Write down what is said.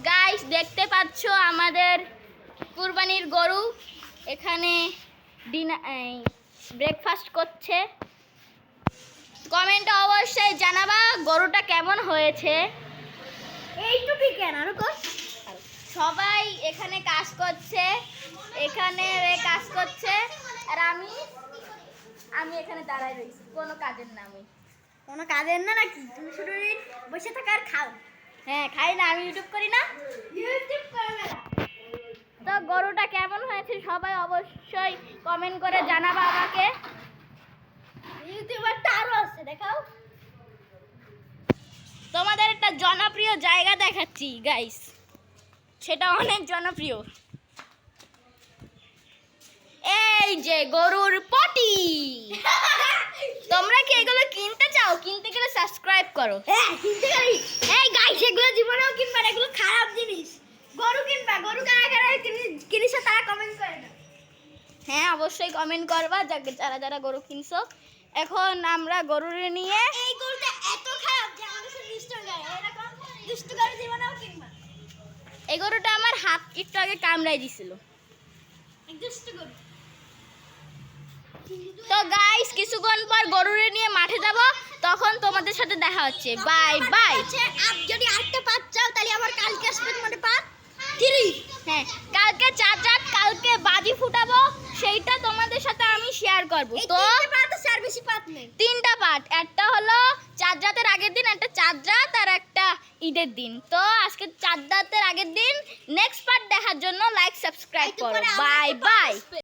Guys দেখতে পাচ্ছ আমাদের কুরবানির গরু এখানে ব্রেকফাস্ট করছে। কমেন্টে অবশ্যই জানাবা গরুটা কেমন হয়েছে। এইটুকুই কেন আর সবাই এখানে কাজ করছে, এখানে কাজ করছে আর আমি এখানে দাঁড়ায় রয়েছি কোনো কাজের নামে। কোনো কাজের না নাকি? তুমি শুধু বসে থাকা আর খাও। হ্যাঁ খাই না, আমি ইউটিউব করি না। ইউটিউব করবে না। তো গরুটা কেমন হয়েছে সবাই অবশ্যই কমেন্ট করে জানাবা আমাকে। ইউটিউবার তো আরো আছে, দেখাও। তোমাদের একটা জনপ্রিয় জায়গা দেখাচ্ছি গাইস, সেটা অনেক জনপ্রিয়। এই যে গরুর পটি। তোমরা কি এগুলো কিনতে চাও? কিনতে গেলে সাবস্ক্রাইব করো। হ্যাঁ কিনতে গেলি। এই গাইস এগুলো জীবনেও কিনবা না, এগুলো খারাপ জিনিস। গরু কিনবা, গরু কারা কারা কিনিস তারা কমেন্ট করে দাও। হ্যাঁ অবশ্যই কমেন্ট করবা যারা যারা গরু কিনছো। এখন আমরা গরুরে নিয়ে এই গরুটা এত খারাপ যে আমাদের সাথে দুষ্ট গায়, এরকম দুষ্ট গরু জীবনেও কিনবা। এই গরুটা আমার হাত একটু আগে কামড়াই দিছিল। এক দুষ্ট গরু। তো গাইস কিছুক্ষণ পর গরুরে নিয়ে মাঠে যাব, তখন তোমাদের সাথে দেখা হচ্ছে। Bye bye. আপ যদি আরেকটা পাত চাও তাহলে আবার কালকে আসবে তোমাদের পাত। থ্রি। হ্যাঁ কালকে চার কালকে বাজি ফুটাবো, সেইটা তোমাদের সাথে আমি শেয়ার করব। তো পাত আছে আর বেশি পাত নেই। 3টা পার্ট, একটা হলো চাঁদ রাতের আগের দিন, একটা চাঁদ রাত আর একটা ঈদের দিন। তো আজকে চাঁদ রাতের আগের দিন নেক্সট পার্ট দেখার জন্য লাইক সাবস্ক্রাইব করো। Bye bye.